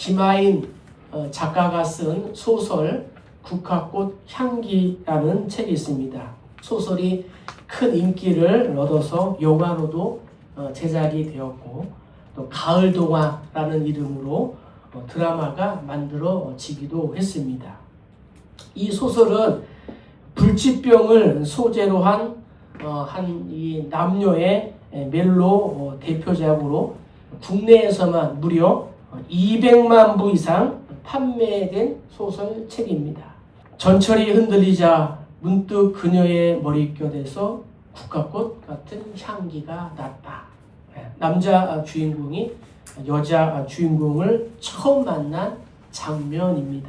김하인 작가가 쓴 소설 국화꽃 향기라는 책이 있습니다. 소설이 큰 인기를 얻어서 영화로도 제작이 되었고 또 가을동화라는 이름으로 드라마가 만들어지기도 했습니다. 이 소설은 불치병을 소재로 한 이 남녀의 멜로 대표작으로 국내에서만 무려 200만 부 이상 판매된 소설책입니다. 전철이 흔들리자 문득 그녀의 머릿결에서 국화꽃 같은 향기가 났다. 남자 주인공이 여자 주인공을 처음 만난 장면입니다.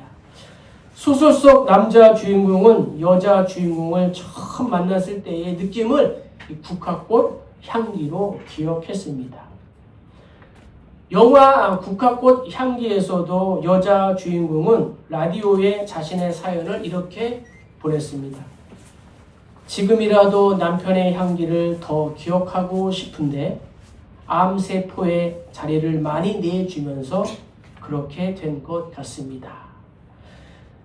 소설 속 남자 주인공은 여자 주인공을 처음 만났을 때의 느낌을 국화꽃 향기로 기억했습니다. 영화 국화꽃 향기에서도 여자 주인공은 라디오에 자신의 사연을 이렇게 보냈습니다. 지금이라도 남편의 향기를 더 기억하고 싶은데 암세포에 자리를 많이 내주면서 그렇게 된 것 같습니다.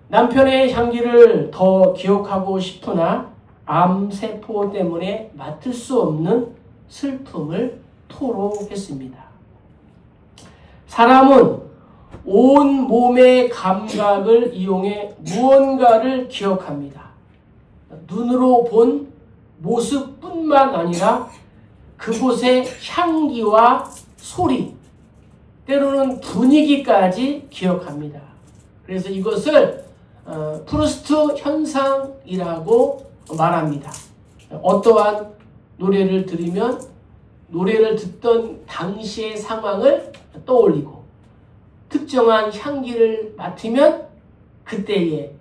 남편의 향기를 더 기억하고 싶으나 암세포 때문에 맡을 수 없는 슬픔을 토로했습니다. 사람은 온 몸의 감각을 이용해 무언가를 기억합니다. 눈으로 본 모습뿐만 아니라 그곳의 향기와 소리, 때로는 분위기까지 기억합니다. 그래서 이것을 프루스트 현상이라고 말합니다. 어떠한 노래를 들으면 노래를 듣던 당시의 상황을 떠올리고 특정한 향기를 맡으면 그때의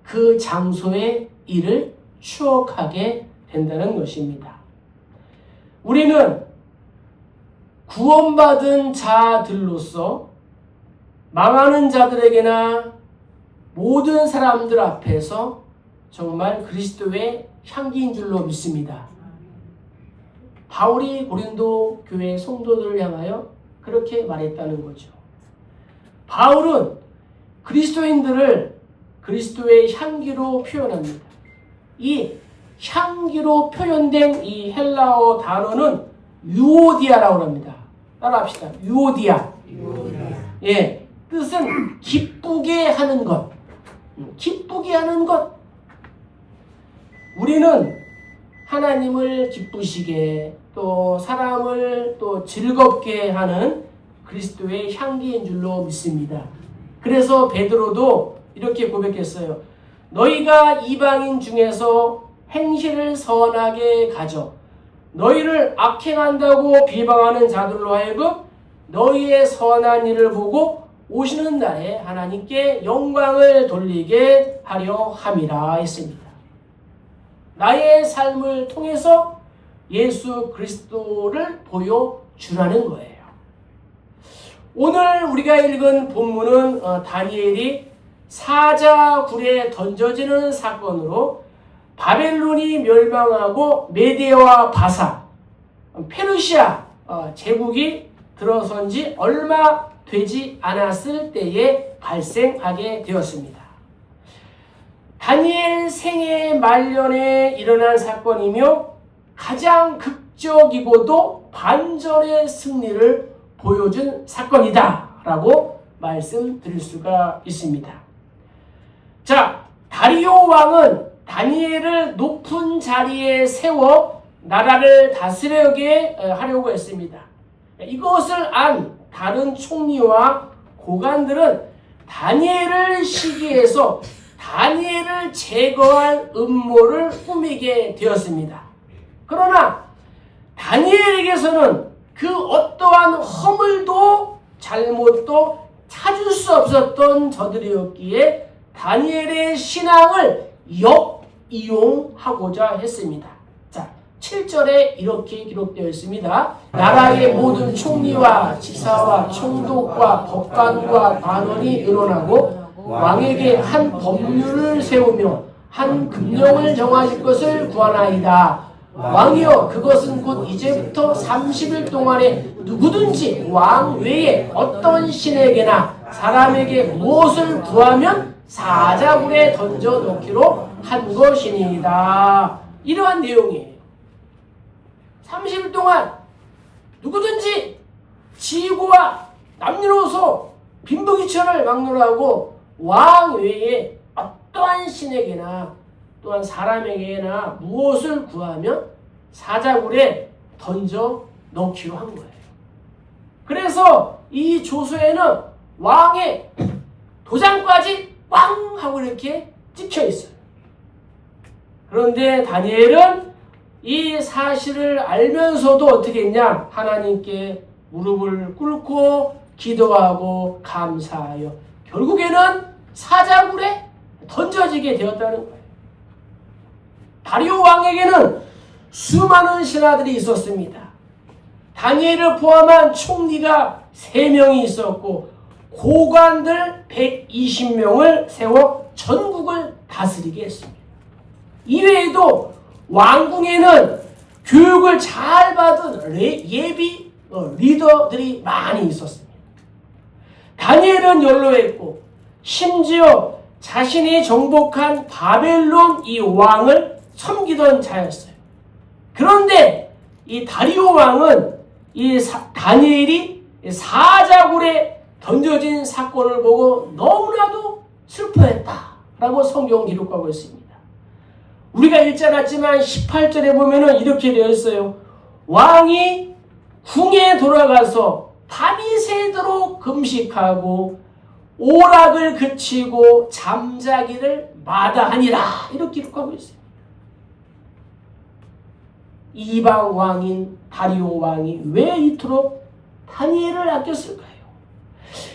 그 장소의 일을 추억하게 된다는 것입니다. 우리는 구원받은 자들로서 망하는 자들에게나 모든 사람들 앞에서 정말 그리스도의 향기인 줄로 믿습니다. 바울이 고린도 교회 성도들을 향하여 그렇게 말했다는 거죠. 바울은 그리스도인들을 그리스도의 향기로 표현합니다. 이 향기로 표현된 이 헬라어 단어는 유오디아라고 합니다. 따라합시다. 유오디아. 예, 뜻은 기쁘게 하는 것. 기쁘게 하는 것. 우리는 하나님을 기쁘시게 또 사람을 또 즐겁게 하는 그리스도의 향기인 줄로 믿습니다. 그래서 베드로도 이렇게 고백했어요. 너희가 이방인 중에서 행실을 선하게 가져 너희를 악행한다고 비방하는 자들로 하여금 너희의 선한 일을 보고 오시는 날에 하나님께 영광을 돌리게 하려 함이라 했습니다. 나의 삶을 통해서 예수 그리스도를 보여주라는 거예요. 오늘 우리가 읽은 본문은 다니엘이 사자굴에 던져지는 사건으로 바벨론이 멸망하고 메디아와 바사, 페르시아 제국이 들어선 지 얼마 되지 않았을 때에 발생하게 되었습니다. 다니엘 생애 말년에 일어난 사건이며 가장 극적이고도 반전의 승리를 보여준 사건이다 라고 말씀드릴 수가 있습니다. 자, 다리오 왕은 다니엘을 높은 자리에 세워 나라를 다스리게 하려고 했습니다. 이것을 안 다른 총리와 고관들은 다니엘을 시기해서 다니엘을 제거할 음모를 꾸미게 되었습니다. 그러나 다니엘에게서는 그 어떠한 허물도 잘못도 찾을 수 없었던 저들이었기에 다니엘의 신앙을 역이용하고자 했습니다. 자, 7절에 이렇게 기록되어 있습니다. 나라의 모든 총리와 지사와 총독과 법관과 관원이 의논하고 왕에게 한 법률을 세우며 한 금령을 정하실 것을 구하나이다. 왕이여 그것은 곧 이제부터 30일 동안에 누구든지 왕 외에 어떤 신에게나 사람에게 무엇을 구하면 사자굴에 던져 놓기로 한 것이니이다. 이러한 내용이에요. 30일 동안 누구든지 지고와 남녀노소 빈부귀천을 막론하고 왕 외에 어떠한 신에게나 또한 사람에게나 무엇을 구하면 사자굴에 던져 넣기로 한 거예요. 그래서 이 조서에는 왕의 도장까지 빵 하고 이렇게 찍혀 있어요. 그런데 다니엘은 이 사실을 알면서도 어떻게 했냐? 하나님께 무릎을 꿇고 기도하고 감사하여 결국에는 사자굴에 던져지게 되었다는 거예요. 다리오 왕에게는 수많은 신하들이 있었습니다. 다니엘을 포함한 총리가 3명이 있었고 고관들 120명을 세워 전국을 다스리게 했습니다. 이외에도 왕궁에는 교육을 잘 받은 예비 리더들이 많이 있었습니다. 다니엘은 연로했고 심지어 자신이 정복한 바벨론 이 왕을 섬기던 자였어요. 그런데 이 다리오 왕은 이 다니엘이 사자굴에 던져진 사건을 보고 너무나도 슬퍼했다라고 성경 기록하고 있습니다. 우리가 읽지 않았지만 18절에 보면은 이렇게 되어 있어요. 왕이 궁에 돌아가서 밤이 새도록 금식하고 오락을 그치고 잠자기를 마다하니라 이렇게 기록하고 있습니다. 이방 왕인 다리오 왕이 왜 이토록 다니엘을 아꼈을까요?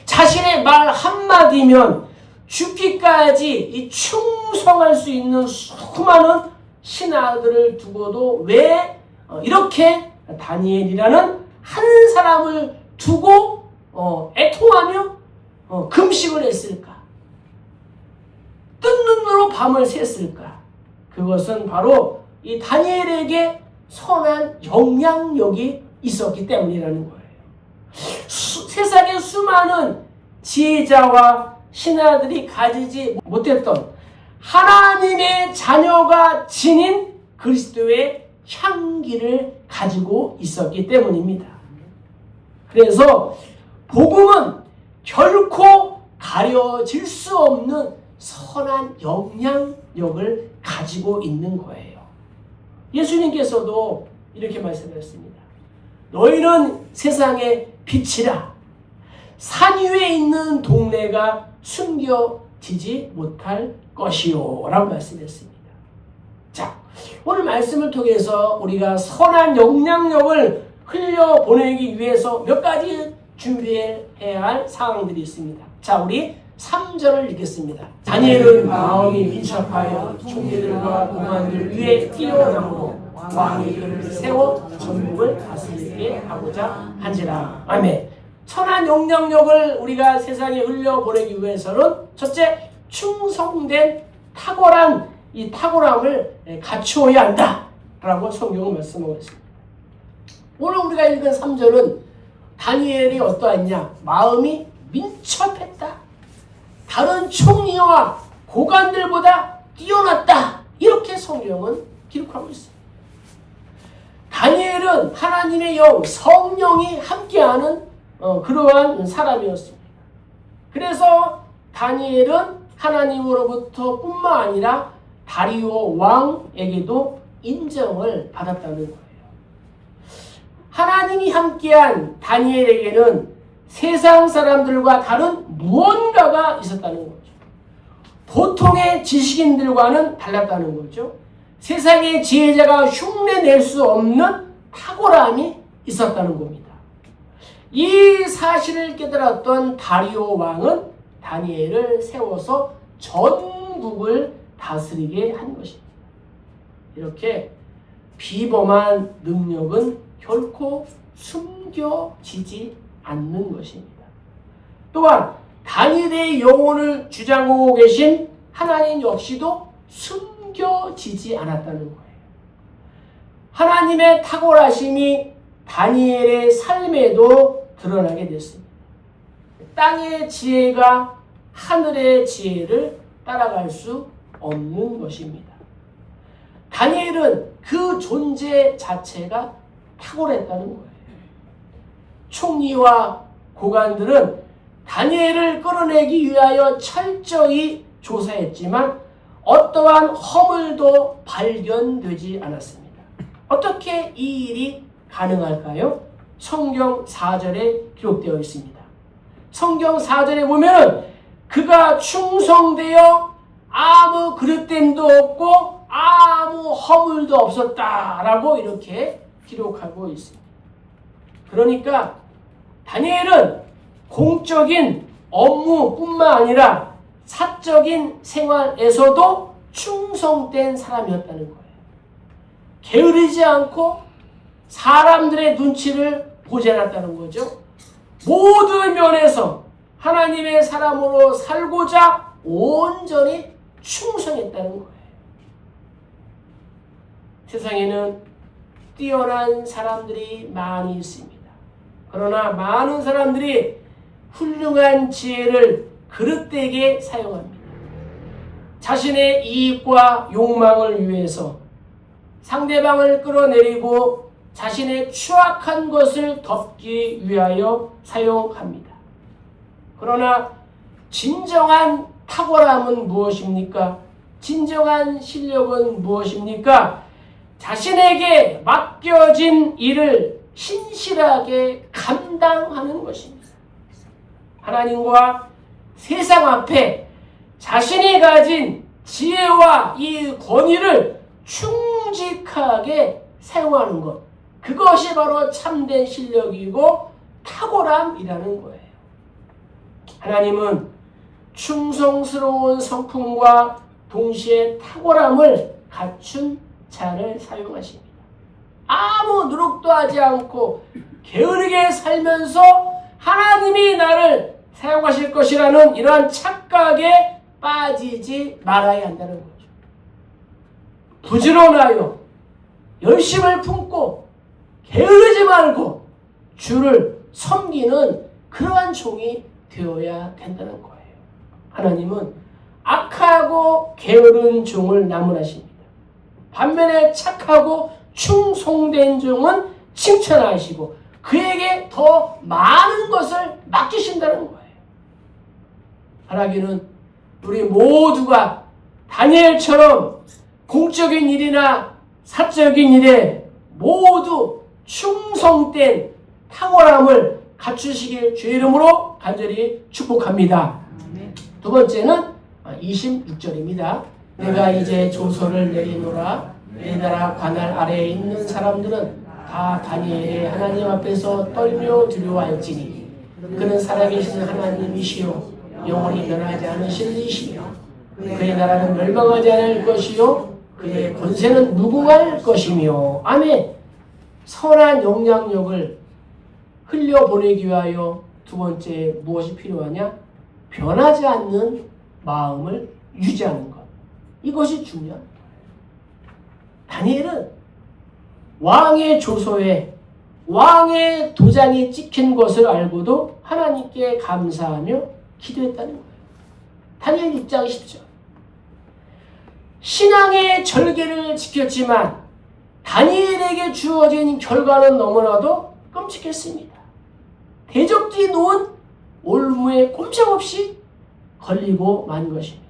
자신의 말 한마디면 죽기까지 충성할 수 있는 수많은 신하들을 두고도 왜 이렇게 다니엘이라는 한 사람을 두고 애통하며 금식을 했을까? 뜬 눈으로 밤을 샜을까? 그것은 바로 이 다니엘에게 선한 영향력이 있었기 때문이라는 거예요. 세상의 수많은 지혜자와 신하들이 가지지 못했던 하나님의 자녀가 지닌 그리스도의 향기를 가지고 있었기 때문입니다. 그래서 복음은 결코 가려질 수 없는 선한 영향력을 가지고 있는 거예요. 예수님께서도 이렇게 말씀하셨습니다. 너희는 세상의 빛이라. 산 위에 있는 동네가 숨겨지지 못할 것이요 라고 말씀했습니다. 자, 오늘 말씀을 통해서 우리가 선한 영향력을 흘려보내기 위해서 몇 가지 준비해야 할 사항들이 있습니다. 자, 우리 3절을 읽겠습니다. 다니엘은 마음이 민첩하여 총리들과 고관들 위에 뛰어나므로 왕이 그를 세워 전국을 다스리게 하고자 한지라. 아멘. 선한 영향력을 우리가 세상에 흘려보내기 위해서는 첫째, 충성된 탁월한 이 탁월함을 갖추어야 한다라고 성경은 말씀하고 있습니다. 오늘 우리가 읽은 3절은 다니엘이 어떠했냐? 마음이 민첩했다. 다른 총리와 고관들보다 뛰어났다. 이렇게 성경은 기록하고 있습니다. 다니엘은 하나님의 영, 성령이 함께하는 그러한 사람이었습니다. 그래서 다니엘은 하나님으로부터 뿐만 아니라 다리오 왕에게도 인정을 받았다는 거예요. 하나님이 함께한 다니엘에게는 세상 사람들과 다른 무언가가 있었다는 거죠. 보통의 지식인들과는 달랐다는 거죠. 세상의 지혜자가 흉내낼 수 없는 탁월함이 있었다는 겁니다. 이 사실을 깨달았던 다리오 왕은 다니엘을 세워서 전국을 다스리게 한 것입니다. 이렇게 비범한 능력은 결코 숨겨지지 않는 것입니다. 또한 다니엘의 영혼을 주장하고 계신 하나님 역시도 숨겨지지 않았다는 거예요. 하나님의 탁월하심이 다니엘의 삶에도 드러나게 됐습니다. 땅의 지혜가 하늘의 지혜를 따라갈 수 없는 것입니다. 다니엘은 그 존재 자체가 탁월했다는 거예요. 총리와 고관들은 다니엘을 끌어내기 위하여 철저히 조사했지만 어떠한 허물도 발견되지 않았습니다. 어떻게 이 일이 가능할까요? 성경 4절에 기록되어 있습니다. 성경 4절에 보면은 그가 충성되어 아무 그릇됨도 없고 아무 허물도 없었다라고 이렇게 기록하고 있습니다. 그러니까 다니엘은 공적인 업무뿐만 아니라 사적인 생활에서도 충성된 사람이었다는 거예요. 게으르지 않고 사람들의 눈치를 보지 않았다는 거죠. 모든 면에서 하나님의 사람으로 살고자 온전히 충성했다는 거예요. 세상에는 뛰어난 사람들이 많이 있습니다. 그러나 많은 사람들이 훌륭한 지혜를 그릇되게 사용합니다. 자신의 이익과 욕망을 위해서 상대방을 끌어내리고 자신의 추악한 것을 덮기 위하여 사용합니다. 그러나 진정한 탁월함은 무엇입니까? 진정한 실력은 무엇입니까? 자신에게 맡겨진 일을 신실하게 감당하는 것입니다. 하나님과 세상 앞에 자신이 가진 지혜와 이 권위를 충직하게 사용하는 것, 그것이 바로 참된 실력이고 탁월함이라는 거예요. 하나님은 충성스러운 성품과 동시에 탁월함을 갖춘 자를 사용하십니다. 아무 노력도 하지 않고 게으르게 살면서 하나님이 나를 사용하실 것이라는 이러한 착각에 빠지지 말아야 한다는 거죠. 부지런하여 열심을 품고 게으르지 말고 주를 섬기는 그러한 종이 되어야 된다는 거예요. 하나님은 악하고 게으른 종을 나무라십니다. 반면에 착하고 충성된 종은 칭찬하시고 그에게 더 많은 것을 맡기신다는 거예요. 바라기는 우리 모두가 다니엘처럼 공적인 일이나 사적인 일에 모두 충성된 탁월함을 갖추시길 주의 이름으로 간절히 축복합니다. 두 번째는 26절입니다. 내가 이제 조서를 내리노라. 내 나라 관할 아래에 있는 사람들은 다 다니엘의 하나님 앞에서 떨며 두려워할지니 그는 살아계신 하나님이시요 영원히 변하지 않으실 이시며 그의 나라는 멸망하지 않을 것이요 그의 권세는 무궁할 것이며. 아멘. 선한 영향력을 흘려보내기 위하여 두 번째 무엇이 필요하냐? 변하지 않는 마음을 유지하는 것. 이것이 중요합니다. 다니엘은 왕의 조서에 왕의 도장이 찍힌 것을 알고도 하나님께 감사하며 기도했다는 거예요. 다니엘 입장 10절. 신앙의 절개를 지켰지만 다니엘에게 주어진 결과는 너무나도 끔찍했습니다. 대적지 놓은 올무에 꼼짝없이 걸리고 만 것입니다.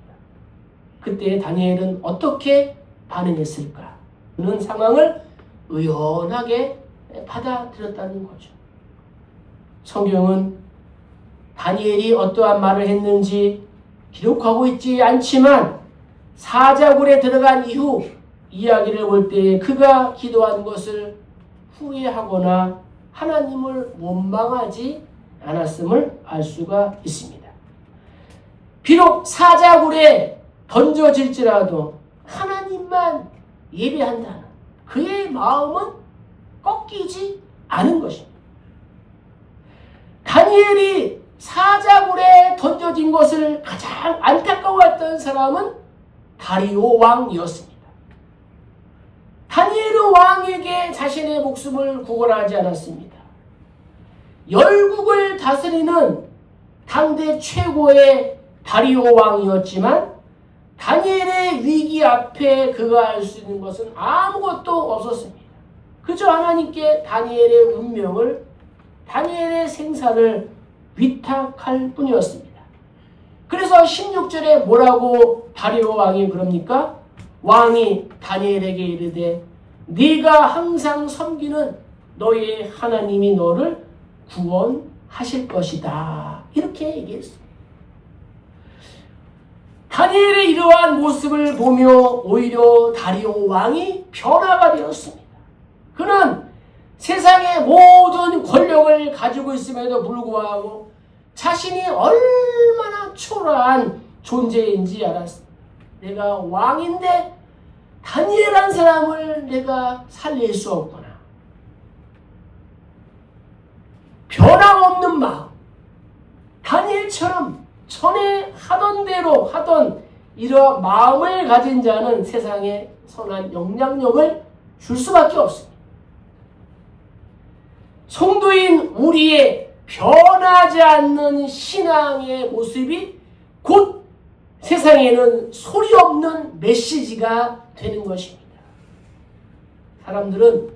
그때 다니엘은 어떻게 반응했을까? 그런 상황을 의연하게 받아들였다는 거죠. 성경은 다니엘이 어떠한 말을 했는지 기록하고 있지 않지만 사자굴에 들어간 이후 이야기를 볼 때 그가 기도한 것을 후회하거나 하나님을 원망하지 않았음을 알 수가 있습니다. 비록 사자굴에 던져질지라도 하나님만 예배한다는 그의 마음은 꺾이지 않은 것입니다. 다니엘이 사자굴에 던져진 것을 가장 안타까워했던 사람은 다리오 왕이었습니다. 다니엘은 어느 왕에게 자신의 목숨을 구걸하지 않았습니다. 열국을 다스리는 당대 최고의 다리오 왕이었지만 다니엘의 위기 앞에 그가 할 수 있는 것은 아무것도 없었습니다. 그저 하나님께 다니엘의 운명을, 다니엘의 생사를 위탁할 뿐이었습니다. 그래서 16절에 뭐라고 다리오 왕이 그럽니까? 왕이 다니엘에게 이르되 네가 항상 섬기는 너의 하나님이 너를 구원하실 것이다. 이렇게 얘기했습니다. 다니엘의 이러한 모습을 보며 오히려 다리오 왕이 변화가 되었습니다. 그는 세상의 모든 권력을 가지고 있음에도 불구하고 자신이 얼마나 초라한 존재인지 알았습니다. 내가 왕인데 다니엘한 사람을 내가 살릴 수 없구나. 변함없는 마음, 다니엘처럼 전에 하던 대로 하던 이러한 마음을 가진 자는 세상에 선한 영향력을 줄 수밖에 없습니다. 성도인 우리의 변하지 않는 신앙의 모습이 곧 세상에는 소리 없는 메시지가 되는 것입니다. 사람들은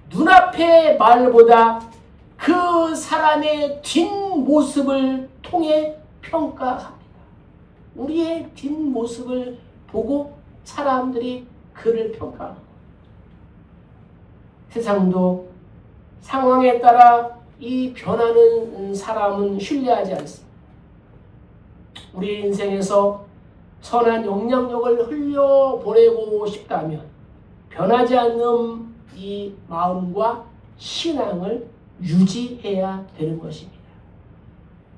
눈앞의 말보다 그 사람의 뒷모습을 통해 평가합니다. 우리의 뒷모습을 보고 사람들이 그를 평가합니다. 세상도 상황에 따라 이 변하는 사람은 신뢰하지 않습니다. 우리 인생에서 선한 영향력을 흘려보내고 싶다면 변하지 않는 이 마음과 신앙을 유지해야 되는 것입니다.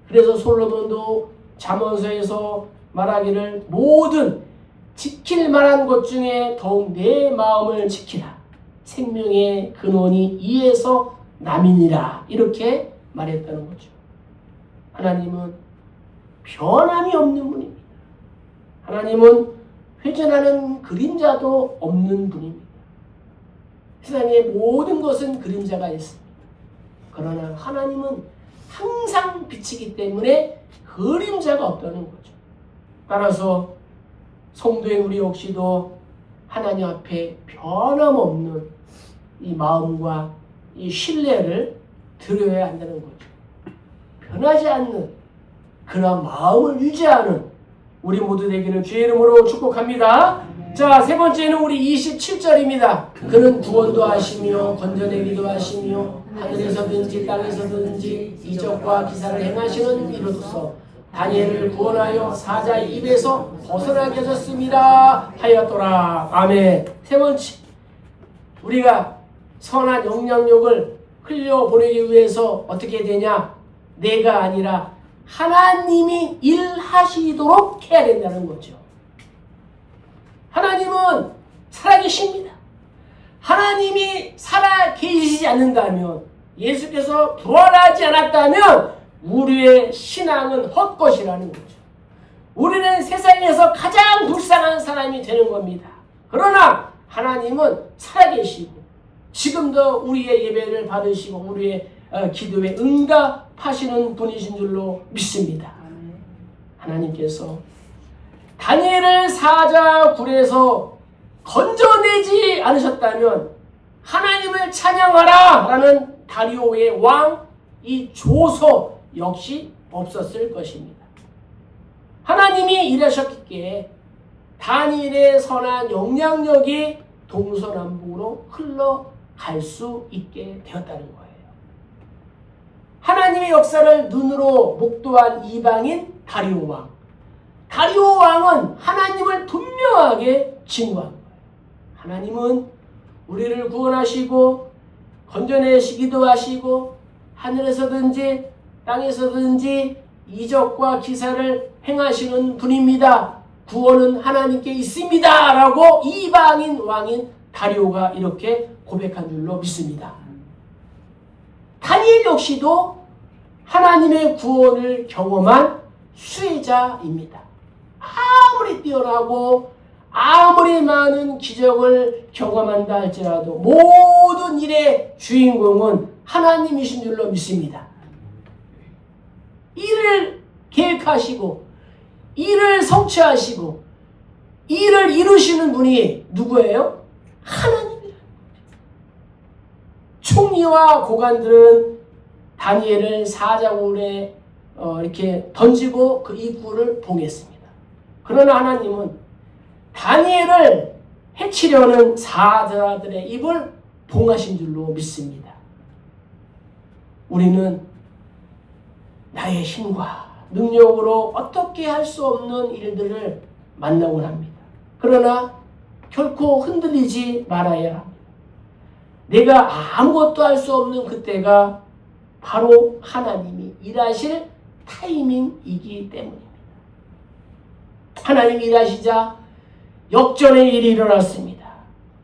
그래서 솔로몬도 잠언서에서 말하기를 모든 지킬 만한 것 중에 더욱 내 마음을 지키라. 생명의 근원이 이에서 남이니라. 이렇게 말했다는 거죠. 하나님은 변함이 없는 분입니다. 하나님은 회전하는 그림자도 없는 분입니다. 세상의 모든 것은 그림자가 있습니다. 그러나 하나님은 항상 빛이기 때문에 그림자가 없다는 거죠. 따라서 성도인 우리 역시도 하나님 앞에 변함없는 이 마음과 이 신뢰를 드려야 한다는 거죠. 변하지 않는 그런 마음을 유지하는 우리 모두 되기를 주의 이름으로 축복합니다. 자, 세 번째는 우리 27절입니다. 그는 구원도 하시며 건져내기도 하시며 하늘에서든지 땅에서든지 이적과 기사를 행하시는 이로써 다니엘을 구원하여 사자의 입에서 벗어나게 하셨습니다 하였더라. 아멘. 세 번째, 우리가 선한 영향력을 흘려보내기 위해서 어떻게 되냐? 내가 아니라 하나님이 일하시도록 해야 된다는 거죠. 하나님은 살아계십니다. 하나님이 살아계시지 않는다면, 예수께서 부활하지 않았다면 우리의 신앙은 헛것이라는 거죠. 우리는 세상에서 가장 불쌍한 사람이 되는 겁니다. 그러나 하나님은 살아계시고 지금도 우리의 예배를 받으시고 우리의 기도에 응답하시는 분이신 줄로 믿습니다. 하나님께서 다니엘을 사자굴에서 건져내지 않으셨다면 하나님을 찬양하라 라는 다리오의 왕 이 조서 역시 없었을 것입니다. 하나님이 일하셨기에 다니엘의 선한 영향력이 동서남북으로 흘러갈 수 있게 되었다는 거예요. 하나님의 역사를 눈으로 목도한 이방인 다리오 왕. 다리오 왕은 하나님을 분명하게 증거한 거예요. 하나님은 우리를 구원하시고 건져내시기도 하시고 하늘에서든지 땅에서든지 이적과 기사를 행하시는 분입니다. 구원은 하나님께 있습니다. 라고 이방인 왕인 다리오가 이렇게 고백한 줄로 믿습니다. 다니엘 역시도 하나님의 구원을 경험한 수혜자입니다. 아무리 뛰어나고 아무리 많은 기적을 경험한다 할지라도 모든 일의 주인공은 하나님이신 줄로 믿습니다. 일을 계획하시고 일을 성취하시고 일을 이루시는 분이 누구예요? 하나님이에요. 총리와 고관들은 다니엘을 사자굴에 이렇게 던지고 그 입구를 봉했습니다. 그러나 하나님은 다니엘을 해치려는 사자들의 입을 봉하신 줄로 믿습니다. 우리는 나의 힘과 능력으로 어떻게 할 수 없는 일들을 만나곤 합니다. 그러나 결코 흔들리지 말아야 합니다. 내가 아무것도 할 수 없는 그때가 바로 하나님이 일하실 타이밍이기 때문입니다. 하나님이 일하시자 역전의 일이 일어났습니다.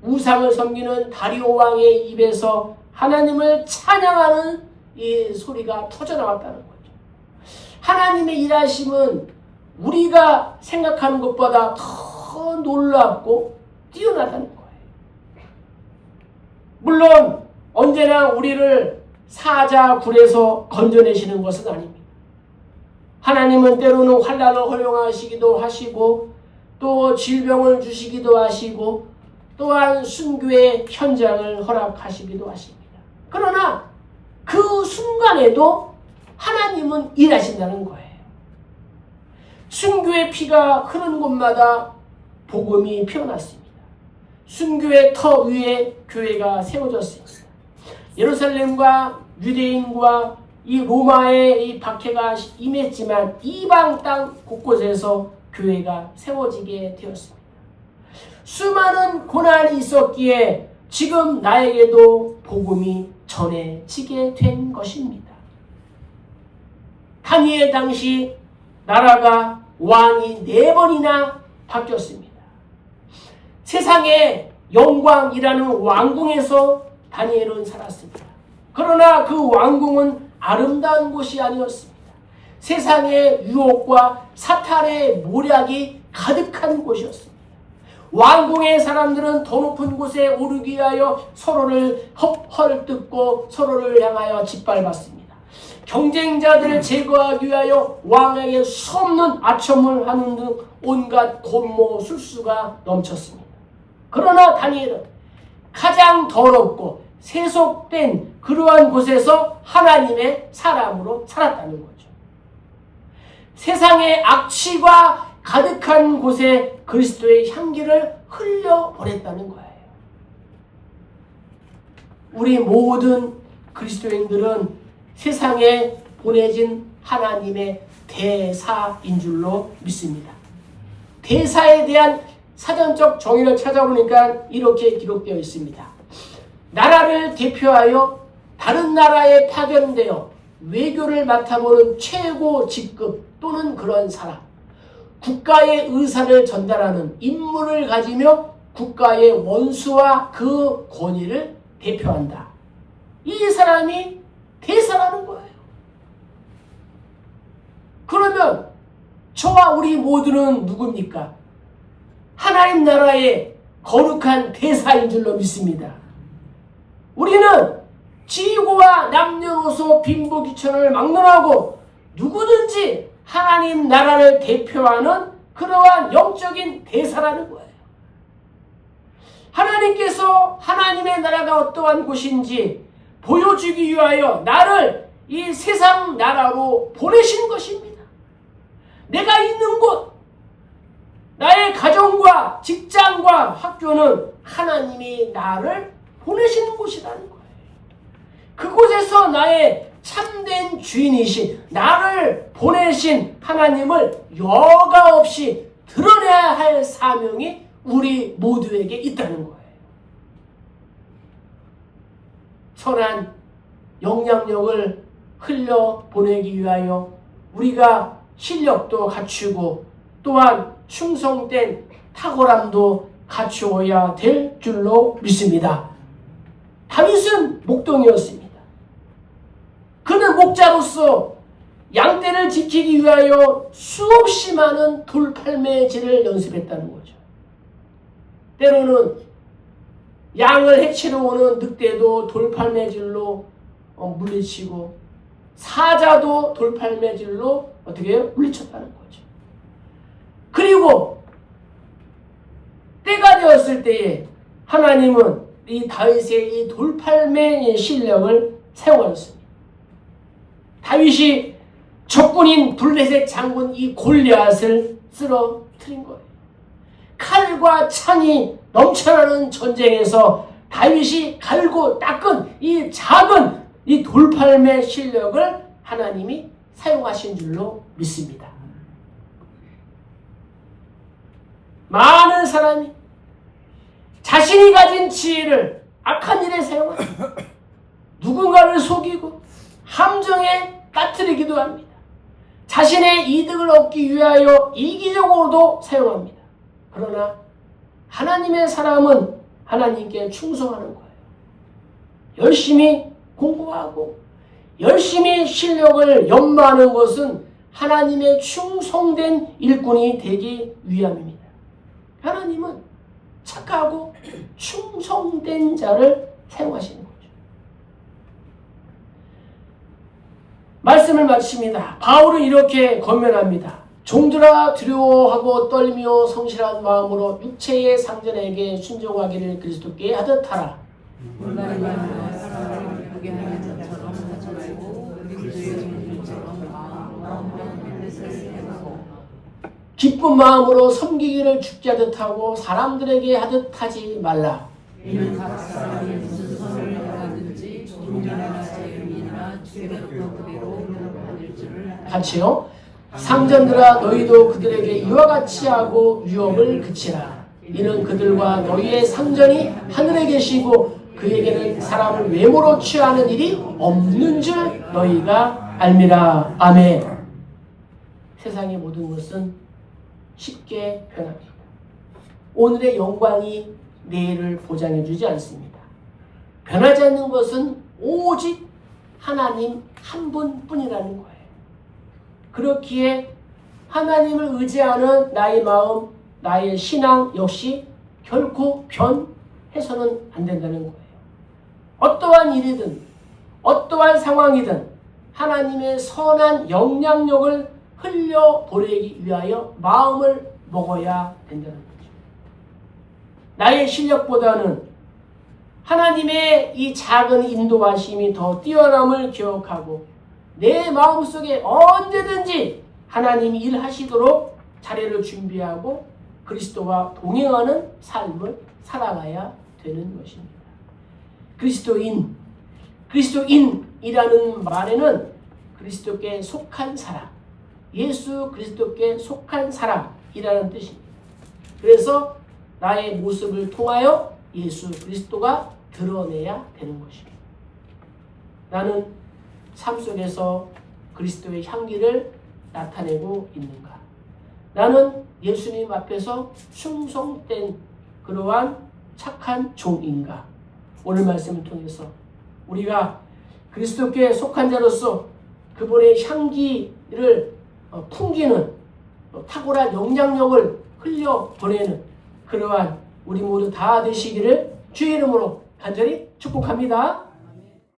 우상을 섬기는 다리오 왕의 입에서 하나님을 찬양하는 이 소리가 터져나왔다는 거죠. 하나님의 일하심은 우리가 생각하는 것보다 더 놀랍고 뛰어나다는 거예요. 물론 언제나 우리를 사자굴에서 건져내시는 것은 아닙니다. 하나님은 때로는 환난을 허용하시기도 하시고 또 질병을 주시기도 하시고 또한 순교의 현장을 허락하시기도 하십니다. 그러나 그 순간에도 하나님은 일하신다는 거예요. 순교의 피가 흐르는 곳마다 복음이 피어났습니다. 순교의 터 위에 교회가 세워졌습니다. 예루살렘과 유대인과 이 로마의 이 박해가 임했지만 이방 땅 곳곳에서 교회가 세워지게 되었습니다. 수많은 고난이 있었기에 지금 나에게도 복음이 전해지게 된 것입니다. 다니엘 당시 나라가 왕이 4번이나 바뀌었습니다. 세상의 영광이라는 왕궁에서 다니엘은 살았습니다. 그러나 그 왕궁은 아름다운 곳이 아니었습니다. 세상의 유혹과 사탄의 모략이 가득한 곳이었습니다. 왕궁의 사람들은 더 높은 곳에 오르기 위하여 서로를 헐뜯고 서로를 향하여 짓밟았습니다. 경쟁자들을 제거하기 위하여 왕에게 수없는 아첨을 하는 등 온갖 권모 술수가 넘쳤습니다. 그러나 다니엘은 가장 더럽고 세속된 그러한 곳에서 하나님의 사람으로 살았다는 거죠. 세상의 악취가 가득한 곳에 그리스도의 향기를 흘려보냈다는 거예요. 우리 모든 그리스도인들은 세상에 보내진 하나님의 대사인 줄로 믿습니다. 대사에 대한 사전적 정의를 찾아보니까 이렇게 기록되어 있습니다. 나라를 대표하여 다른 나라에 파견되어 외교를 맡아보는 최고 직급 또는 그런 사람, 국가의 의사를 전달하는 임무를 가지며 국가의 원수와 그 권위를 대표한다. 이 사람이 대사라는 거예요. 그러면 저와 우리 모두는 누굽니까? 하나님 나라의 거룩한 대사인 줄로 믿습니다. 우리는 지고와 남녀노소 빈부귀천을 막론하고 누구든지 하나님 나라를 대표하는 그러한 영적인 대사라는 거예요. 하나님께서 하나님의 나라가 어떠한 곳인지 보여주기 위하여 나를 이 세상 나라로 보내신 것입니다. 내가 있는 곳, 나의 가정과 직장과 학교는 하나님이 나를 보내시는 곳이라는 거예요. 그곳에서 나의 참된 주인이신 나를 보내신 하나님을 여과 없이 드러내야 할 사명이 우리 모두에게 있다는 거예요. 선한 영향력을 흘려보내기 위하여 우리가 실력도 갖추고 또한 충성된 탁월함도 갖추어야 될 줄로 믿습니다. 다윗은 목동이었습니다. 그는 목자로서 양떼를 지키기 위하여 수없이 많은 돌팔매질을 연습했다는 거죠. 때로는 양을 해치러 오는 늑대도 돌팔매질로 물리치고 사자도 돌팔매질로 어떻게 해요? 물리쳤다는 거죠. 그리고 때가 되었을 때에 하나님은 이 다윗의 이 돌팔매의 실력을 사용하였습니다. 다윗이 적군인 블레셋 장군 이 골리앗을 쓰러뜨린 거예요. 칼과 창이 넘쳐나는 전쟁에서 다윗이 갈고 닦은 이 작은 이 돌팔매 실력을 하나님이 사용하신 줄로 믿습니다. 많은 사람이 자신이 가진 지혜를 악한 일에 사용합니다. 누군가를 속이고 함정에 빠뜨리기도 합니다. 자신의 이득을 얻기 위하여 이기적으로도 사용합니다. 그러나 하나님의 사람은 하나님께 충성하는 거예요. 열심히 공부하고 열심히 실력을 연마하는 것은 하나님의 충성된 일꾼이 되기 위함입니다. 하나님은 착하고 충성된 자를 사용하시는 거죠. 말씀을 마칩니다. 바울은 이렇게 권면합니다. 종들아 두려워하고 떨며 성실한 마음으로 육체의 상전에게 순종하기를 그리스도께 하듯 하라. 기쁜 마음으로 섬기기를 죽게 하듯 하고 사람들에게 하듯 하지 말라. 이는 각 사람이 무슨 선을 행하든지 종전이나 자유인이나 주의 그대로 받을 줄을 같이요. 상전들아 너희도 그들에게 이와 같이 하고 유업을 그치라. 이는 그들과 너희의 상전이 하늘에 계시고 그에게는 사람을 외모로 취하는 일이 없는 줄 너희가 알미라. 아멘. 세상의 모든 것은 쉽게 변합니다. 오늘의 영광이 내일을 보장해 주지 않습니다. 변하지 않는 것은 오직 하나님 한 분뿐이라는 거예요. 그렇기에 하나님을 의지하는 나의 마음, 나의 신앙 역시 결코 변해서는 안 된다는 거예요. 어떠한 일이든 어떠한 상황이든 하나님의 선한 영향력을 흘려보내기 위하여 마음을 먹어야 된다는 거죠. 나의 실력보다는 하나님의 이 작은 인도하심이 더 뛰어남을 기억하고 내 마음속에 언제든지 하나님이 일하시도록 자리를 준비하고 그리스도와 동행하는 삶을 살아가야 되는 것입니다. 그리스도인이라는 말에는 그리스도께 속한 사람, 예수 그리스도께 속한 사람이라는 뜻입니다. 그래서 나의 모습을 통하여 예수 그리스도가 드러내야 되는 것입니다. 나는 삶 속에서 그리스도의 향기를 나타내고 있는가? 나는 예수님 앞에서 충성된 그러한 착한 종인가? 오늘 말씀을 통해서 우리가 그리스도께 속한 자로서 그분의 향기를 풍기는 탁월한 영향력을 흘려보내는 그러한 우리 모두 다 되시기를 주의 이름으로 간절히 축복합니다.